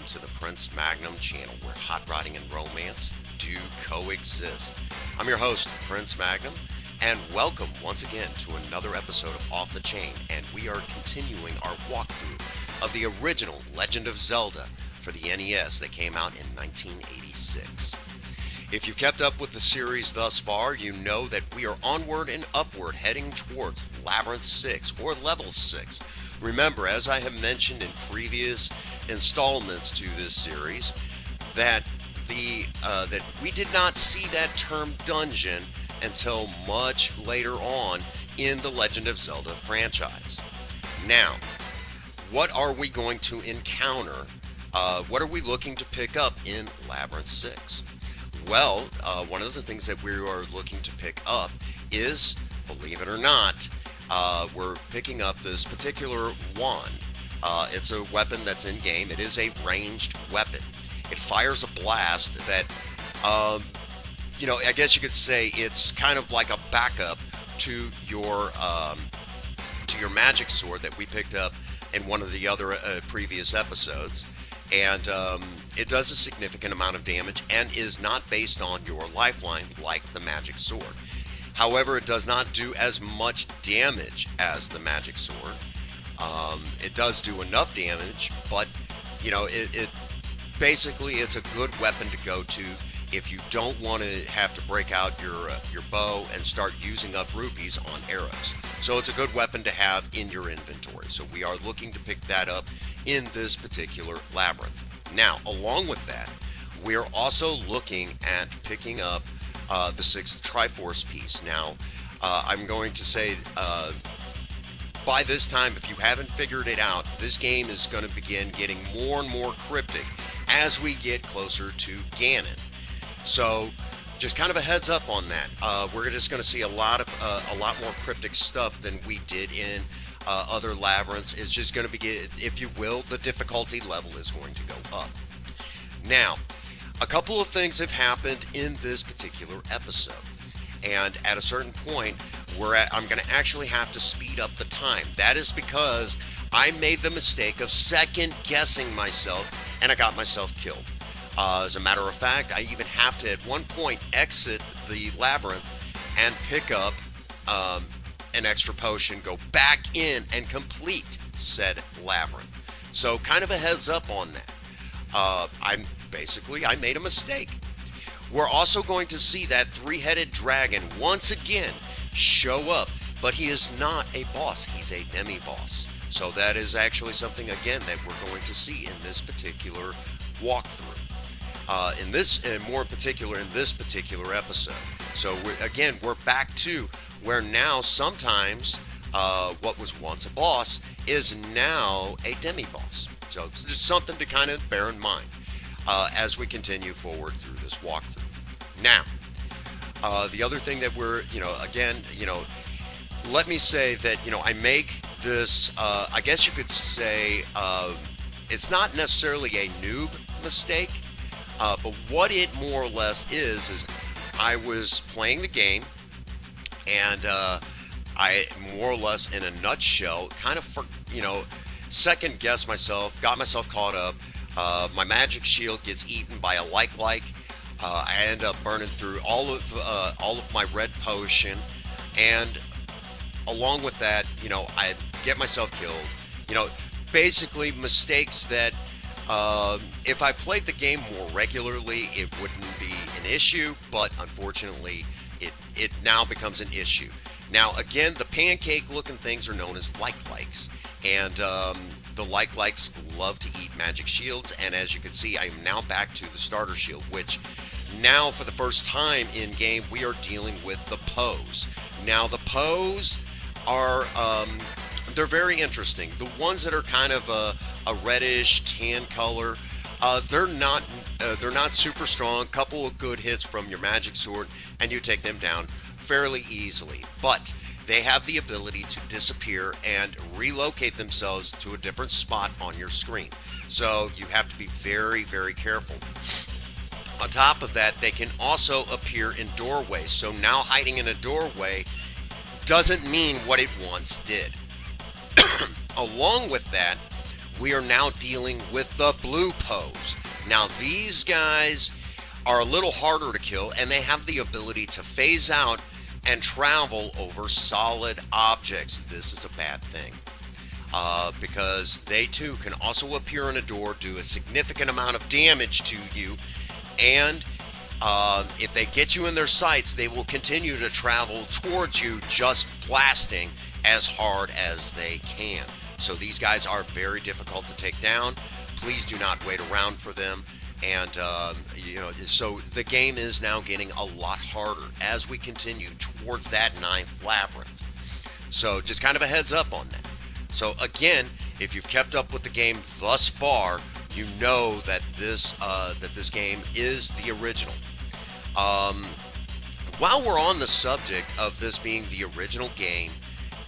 to the Prince Magnum channel where hot rodding and romance do coexist. I'm your host, Prince Magnum, and welcome once again to another episode of Off the Chain, and we are continuing our walkthrough of the original Legend of Zelda for the NES that came out in 1986. If you've kept up with the series thus far, you know that we are onward and upward heading towards Labyrinth 6 or Level 6. Remember, as I have mentioned in previous installments to this series, that that we did not see that term dungeon until much later on in the Legend of Zelda franchise. Now, what are we going to encounter? What are we looking to pick up in Labyrinth 6? Well, one of the things that we are looking to pick up is, believe it or not, we're picking up this particular wand. It's a weapon that's in game. It is a ranged weapon. It fires a blast that, I guess you could say it's kind of like a backup to your magic sword that we picked up in one of the other previous episodes. And it does a significant amount of damage and is not based on your lifeline like the magic sword. However, it does not do as much damage as the magic sword. It does do enough damage, but it basically it's a good weapon to go to if you don't want to have to break out your bow and start using up rupees on arrows. So it's a good weapon to have in your inventory. So we are looking to pick that up in this particular labyrinth. Now, along with that, we are also looking at picking up the 6th Triforce piece. Now, I'm going to say by this time, if you haven't figured it out, this game is going to begin getting more and more cryptic as we get closer to Ganon. So, just kind of a heads up on that. We're just going to see a lot more cryptic stuff than we did in other labyrinths. It's just going to be, if you will, the difficulty level is going to go up. Now, a couple of things have happened in this particular episode, and at a certain point, I'm going to actually have to speed up the time. That is because I made the mistake of second guessing myself, and I got myself killed. As a matter of fact, I even have to at one point exit the labyrinth and pick up an extra potion, go back in and complete said labyrinth. So kind of a heads up on that. I made a mistake. We're also going to see that three-headed dragon once again show up, but he is not a boss, he's a demi-boss. So that is actually something again that we're going to see in this particular walkthrough. More in particular in this particular episode. So we're back to where now sometimes what was once a boss is now a demi-boss. So it's just something to kind of bear in mind as we continue forward through this walkthrough. Now, the other thing that let me say that, I make this, I guess you could say, it's not necessarily a noob mistake. But what it more or less is I was playing the game, and I more or less, in a nutshell, kind of second guessed myself, got myself caught up. My magic shield gets eaten by a like. I end up burning through all of my red potion, and along with that, I get myself killed. Basically mistakes that. If I played the game more regularly, it wouldn't be an issue, but unfortunately, it now becomes an issue. Now, again, the pancake-looking things are known as like-likes, and the like-likes love to eat magic shields, and as you can see, I am now back to the starter shield, which now, for the first time in-game, we are dealing with the Poes. Now, the Poes are... they're very interesting. The ones that are kind of a reddish tan color, they're not super strong. Couple of good hits from your magic sword, and you take them down fairly easily. But they have the ability to disappear and relocate themselves to a different spot on your screen. So you have to be very, very careful. On top of that, they can also appear in doorways. So now hiding in a doorway doesn't mean what it once did. Along with that, we are now dealing with the blue pose. Now, these guys are a little harder to kill, and they have the ability to phase out and travel over solid objects. This is a bad thing. Because they too can also appear in a door, do a significant amount of damage to you, and if they get you in their sights, they will continue to travel towards you, just blasting as hard as they can. So these guys are very difficult to take down. Please do not wait around for them. And so the game is now getting a lot harder as we continue towards that ninth labyrinth. So just kind of a heads up on that. So again, if you've kept up with the game thus far, you know that this game is the original. While we're on the subject of this being the original game,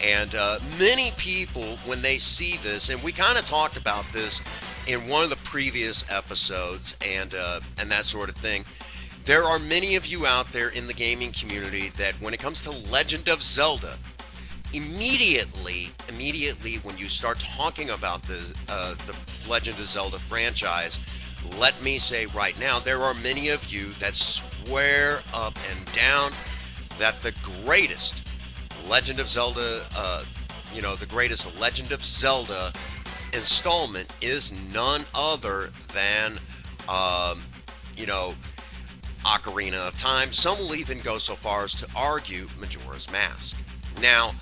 and many people, when they see this, and we kind of talked about this in one of the previous episodes, and that sort of thing, there are many of you out there in the gaming community that when it comes to Legend of Zelda, immediately when you start talking about the Legend of Zelda franchise, let me say right now, there are many of you that swear up and down that the greatest Legend of Zelda, the greatest Legend of Zelda installment is none other than, Ocarina of Time. Some will even go so far as to argue Majora's Mask. Now,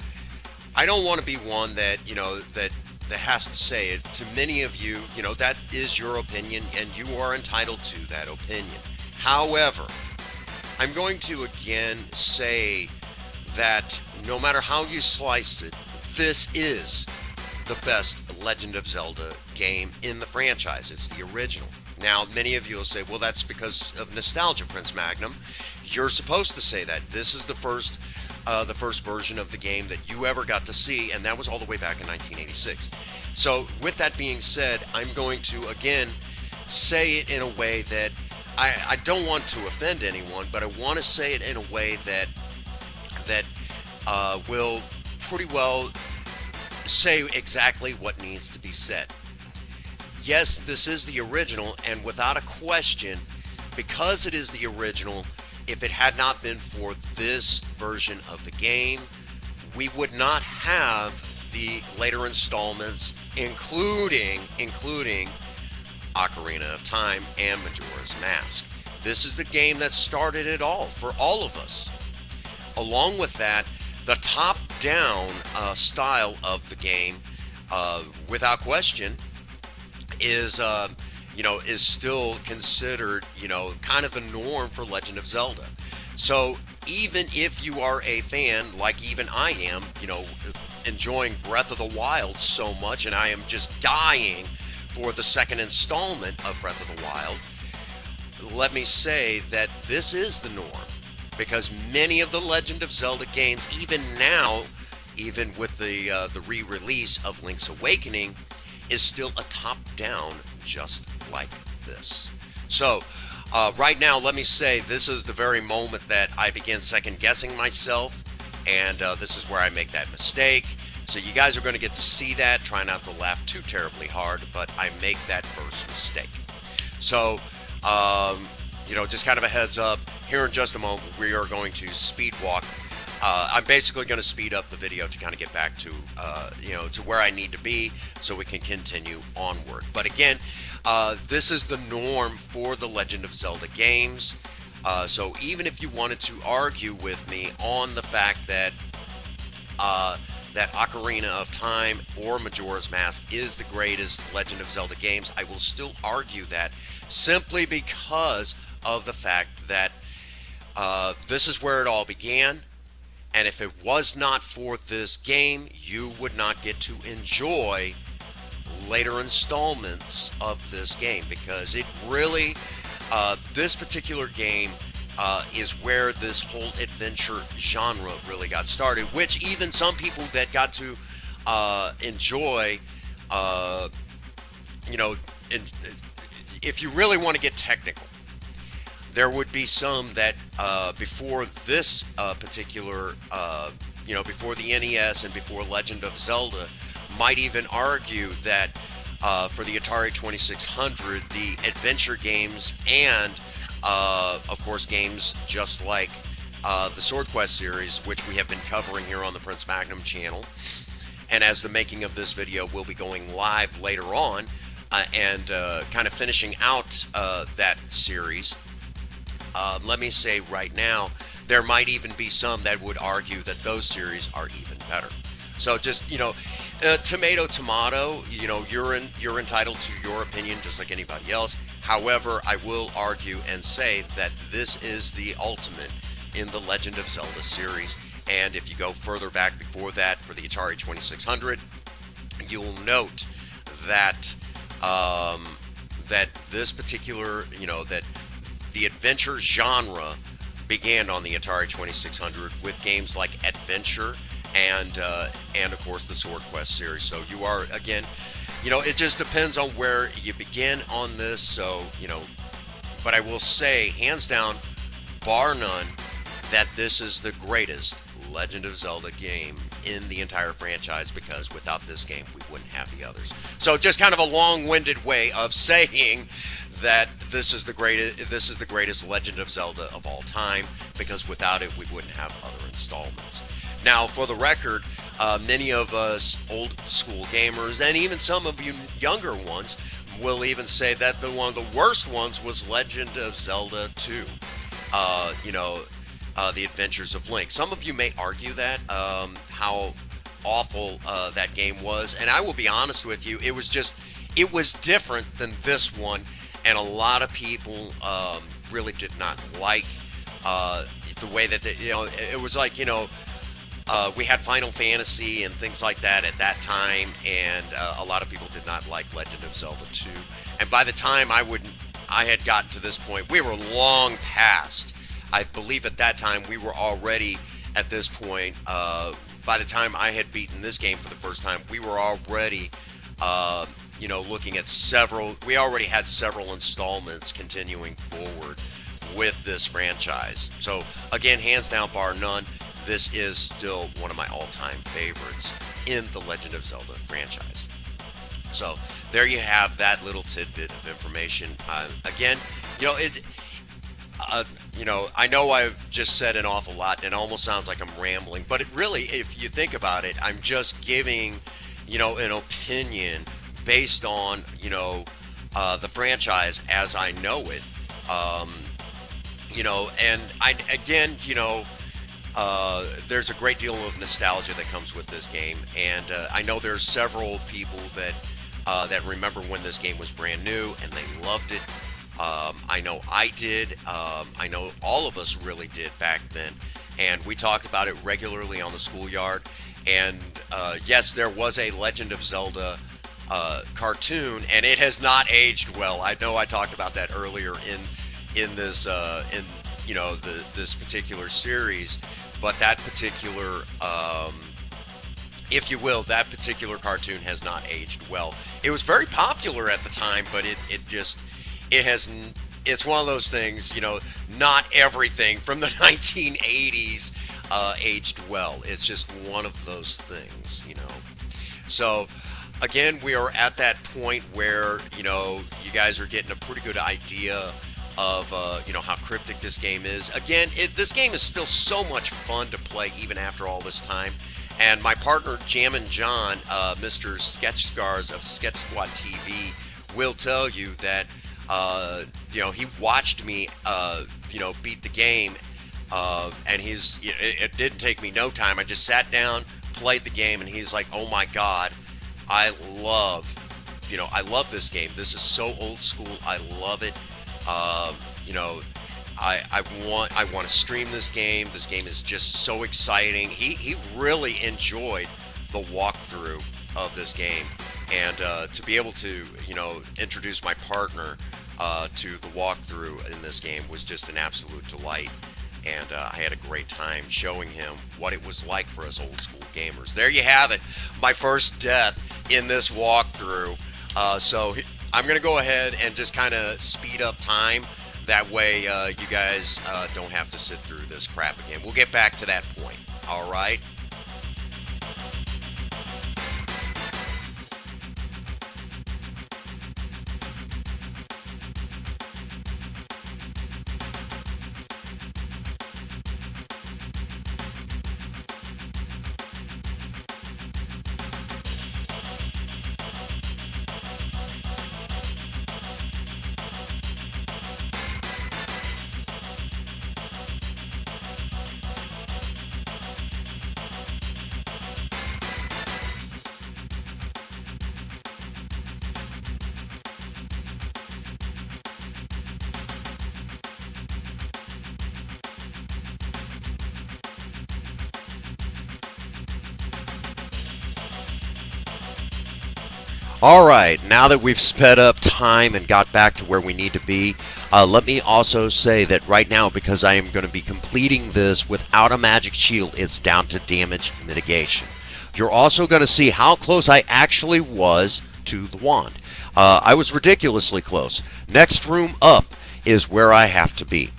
I don't want to be one that, that has to say it. To many of you, that is your opinion, and you are entitled to that opinion. However, I'm going to again say that no matter how you slice it, this is the best Legend of Zelda game in the franchise. It's the original. Now, many of you will say, well, that's because of nostalgia, Prince Magnum. You're supposed to say that. This is the first version of the game that you ever got to see, and that was all the way back in 1986. So, with that being said, I'm going to, again, say it in a way that I don't want to offend anyone, but I want to say it in a way that will pretty well say exactly what needs to be said. Yes, this is the original, and without a question, because it is the original, if it had not been for this version of the game, we would not have the later installments, including Ocarina of Time and Majora's Mask. This is the game that started it all for all of us. Along with that, the top-down style of the game, without question, is still considered, kind of the norm for Legend of Zelda. So even if you are a fan, like even I am, enjoying Breath of the Wild so much, and I am just dying for the second installment of Breath of the Wild, let me say that this is the norm. Because many of the Legend of Zelda games, even now, even with the re-release of Link's Awakening, is still a top-down just like this. So, right now, let me say this is the very moment that I begin second-guessing myself, and this is where I make that mistake. So you guys are going to get to see that. Try not to laugh too terribly hard, but I make that first mistake. So, just kind of a heads up. Here in just a moment, we are going to speed walk. I'm basically going to speed up the video to kind of get back to, to where I need to be so we can continue onward. But again, this is the norm for the Legend of Zelda games. So even if you wanted to argue with me on the fact that that Ocarina of Time or Majora's Mask is the greatest Legend of Zelda games, I will still argue that simply because of the fact that this is where it all began. And if it was not for this game, you would not get to enjoy later installments of this game, because it really, this particular game is where this whole adventure genre really got started, which even some people that got to enjoy, if you really want to get technical, there would be some that before this particular, before the NES and before Legend of Zelda, might even argue that for the Atari 2600, the adventure games, and of course games just like the Sword Quest series, which we have been covering here on the Prince Magnum channel. And as the making of this video will be going live later on, and kind of finishing out that series, let me say right now, there might even be some that would argue that those series are even better. So just, tomato, tomato, you're entitled to your opinion just like anybody else. However, I will argue and say that this is the ultimate in the Legend of Zelda series. And if you go further back before that for the Atari 2600, you'll note that that this particular, that the adventure genre began on the Atari 2600 with games like Adventure and of course the Sword Quest series. So you are, again, it just depends on where you begin on this. So but I will say, hands down, bar none, that this is the greatest Legend of Zelda game in the entire franchise, because without this game we wouldn't have the others. So just kind of a long-winded way of saying that this is the greatest Legend of Zelda of all time, because without it we wouldn't have other installments. Now, for the record, many of us old school gamers, and even some of you younger ones, will even say that one of the worst ones was Legend of Zelda 2. The Adventures of Link. Some of you may argue that, how awful that game was, and I will be honest with you, it was different than this one, and a lot of people really did not like the way that it was like, we had Final Fantasy and things like that at that time, and a lot of people did not like Legend of Zelda 2. And by the time I had gotten to this point, we were long past. I believe at that time we were already at this point. By the time I had beaten this game for the first time, we were already, looking at several. We already had several installments continuing forward with this franchise. So again, hands down, bar none, this is still one of my all-time favorites in the Legend of Zelda franchise. So there you have that little tidbit of information. Again, I know I've just said an awful lot, and it almost sounds like I'm rambling, but it really, if you think about it, I'm just giving, an opinion based on, the franchise as I know it. And there's a great deal of nostalgia that comes with this game, and I know there's several people that remember when this game was brand new and they loved it. I know I did. I know all of us really did back then, and we talked about it regularly on the schoolyard. And yes, there was a Legend of Zelda cartoon, and it has not aged well. I know I talked about that earlier in this this particular series, but that particular if you will, that particular cartoon has not aged well. It was very popular at the time, but it's one of those things, not everything from the 1980s aged well. It's just one of those things, So, again, we are at that point where, you guys are getting a pretty good idea of, how cryptic this game is. Again, this game is still so much fun to play even after all this time. And my partner, Jammin' John, Mr. Sketch Scars of Sketch Squad TV, will tell you that he watched me, beat the game, and it didn't take me no time. I just sat down, played the game, and he's like, "Oh my God, I love this game. This is so old school. I love it. I want to stream this game. This game is just so exciting." He really enjoyed the walkthrough of this game, and to be able to introduce my partner to the walkthrough in this game was just an absolute delight. And I had a great time showing him what it was like for us old school gamers. There you have it, my first death in this walkthrough. So I'm going to go ahead and just kind of speed up time. That way you guys don't have to sit through this crap again. We'll get back to that point. All right. All right, now that we've sped up time and got back to where we need to be, let me also say that right now, because I am going to be completing this without a magic shield, it's down to damage mitigation. You're also going to see how close I actually was to the wand. I was ridiculously close. Next room up is where I have to be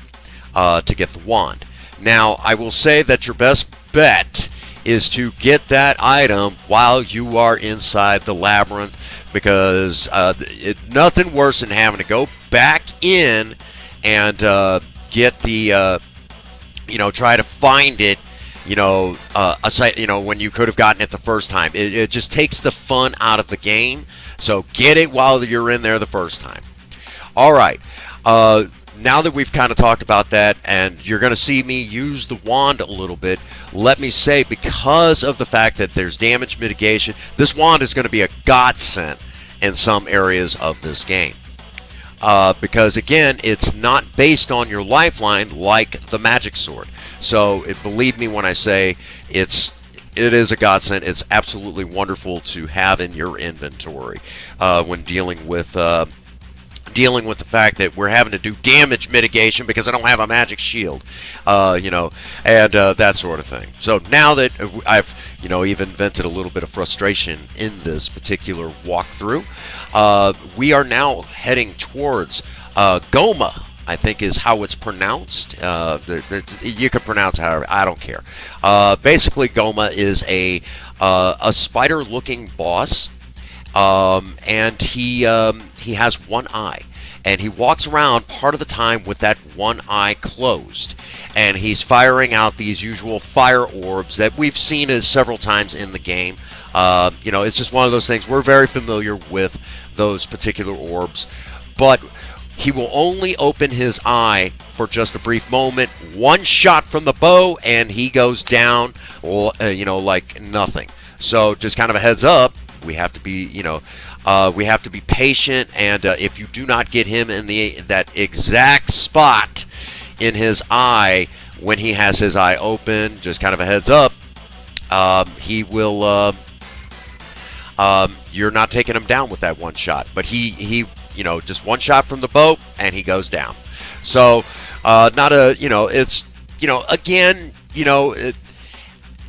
to get the wand. Now, I will say that your best bet is to get that item while you are inside the labyrinth, because nothing worse than having to go back in and get the try to find it, when you could have gotten it the first time. It just takes the fun out of the game. So get it while you're in there the first time. All right. Now that we've kind of talked about that, and you're going to see me use the wand a little bit, let me say, because of the fact that there's damage mitigation, this wand is going to be a godsend in some areas of this game. Because, again, it's not based on your lifeline like the magic sword. So, believe me when I say it is a godsend. It's absolutely wonderful to have in your inventory when dealing with the fact that we're having to do damage mitigation because I don't have a magic shield, and that sort of thing. So now that I've, even vented a little bit of frustration in this particular walkthrough, we are now heading towards Goma, I think is how it's pronounced. You can pronounce it however, I don't care. Basically, Goma is a spider-looking boss. And he has one eye, and he walks around part of the time with that one eye closed, and he's firing out these usual fire orbs that we've seen as several times in the game. It's just one of those things. We're very familiar with those particular orbs, but he will only open his eye for just a brief moment. One shot from the bow, and he goes down, like nothing. So just kind of a heads up. We have to be, we have to be patient, and if you do not get him in that exact spot in his eye when he has his eye open, just kind of a heads up, he will. You're not taking him down with that one shot, but he, just one shot from the bow and he goes down. So, not a, it's, again,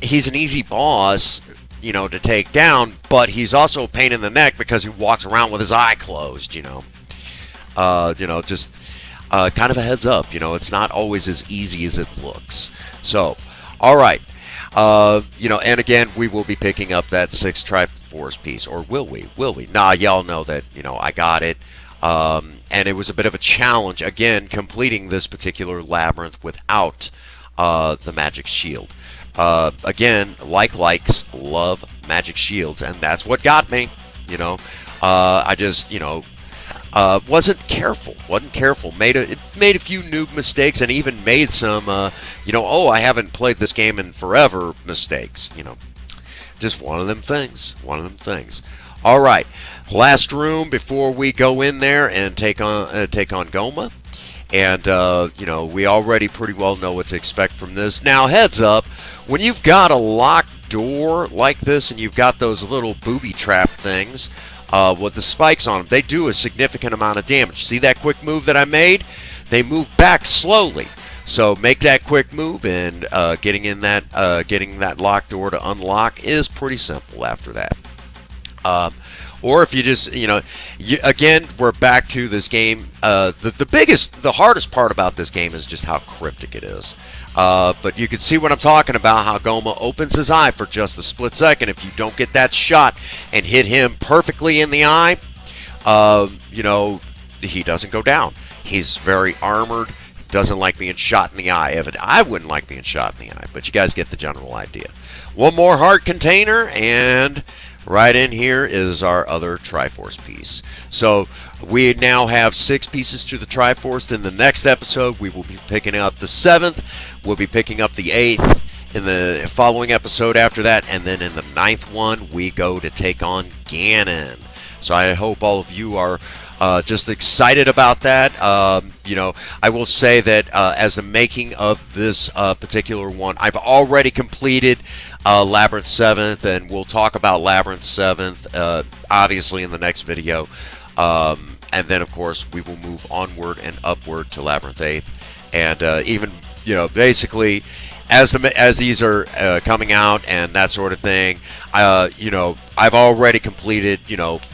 he's an easy boss, to take down, but he's also a pain in the neck because he walks around with his eye closed, just kind of a heads up, it's not always as easy as it looks. So, all right, and again, we will be picking up that 6 Triforce piece, or will we? Nah, y'all know that, I got it, and it was a bit of a challenge, again, completing this particular labyrinth without the magic shield. Again, likes love magic shields, and that's what got me. I just wasn't careful. Made a few noob mistakes, and even made some I haven't played this game in forever mistakes. Just one of them things. All right, last room before we go in there and take on Goma. And, we already pretty well know what to expect from this. Now, heads up, when you've got a locked door like this and you've got those little booby trap things with the spikes on them, they do a significant amount of damage. See that quick move that I made? They move back slowly. So make that quick move, and getting that locked door to unlock is pretty simple after that. Or if you just, again, we're back to this game. The hardest part about this game is just how cryptic it is. But you can see what I'm talking about, how Goma opens his eye for just a split second. If you don't get that shot and hit him perfectly in the eye, he doesn't go down. He's very armored, doesn't like being shot in the eye. I wouldn't like being shot in the eye, but you guys get the general idea. One more heart container, and right in here is our other Triforce piece. So we now have 6 pieces to the Triforce. In the next episode, we will be picking up the 7th. We'll be picking up the 8th in the following episode after that. And then in the 9th one, we go to take on Ganon. So I hope all of you are Just excited about that. I will say that as the making of this particular one, I've already completed Labyrinth 7th, and we'll talk about Labyrinth 7th obviously in the next video. And then, of course, we will move onward and upward to Labyrinth 8th. And even, basically, as these are coming out and that sort of thing, I've already completed,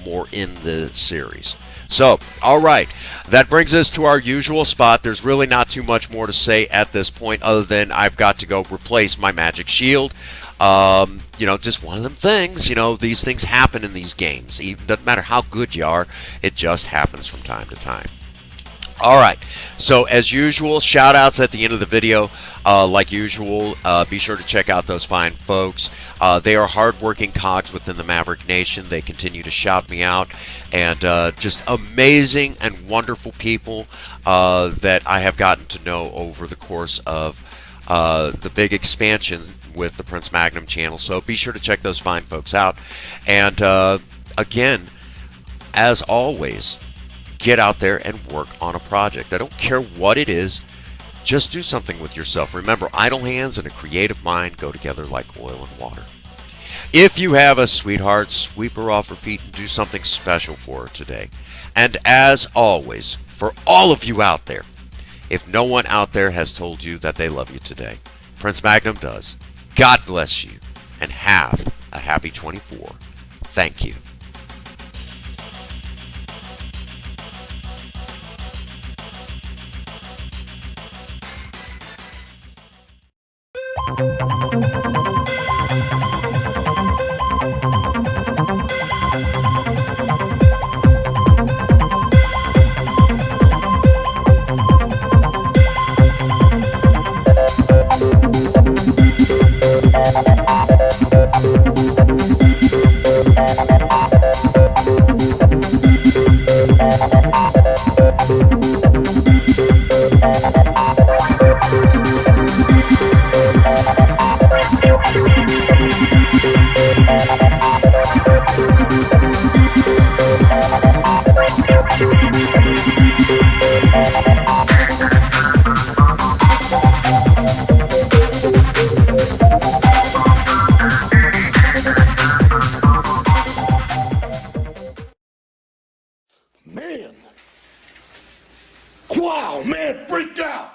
more in the series. So, all right, that brings us to our usual spot. There's really not too much more to say at this point other than I've got to go replace my magic shield. Just one of them things. These things happen in these games. Even doesn't matter how good you are, it just happens from time to time. All right, so as usual, shout outs at the end of the video. Like usual, be sure to check out those fine folks. They are hardworking cogs within the Maverick Nation. They continue to shout me out, and just amazing and wonderful people that I have gotten to know over the course of the big expansion with the Prince Magnum channel. So be sure to check those fine folks out. And again, as always, get out there and work on a project. I don't care what it is. Just do something with yourself. Remember, idle hands and a creative mind go together like oil and water. If you have a sweetheart, sweep her off her feet and do something special for her today. And as always, for all of you out there, if no one out there has told you that they love you today, Prince Magnum does. God bless you, and have a happy 24. Thank you. Man. Wow, man, freaked out.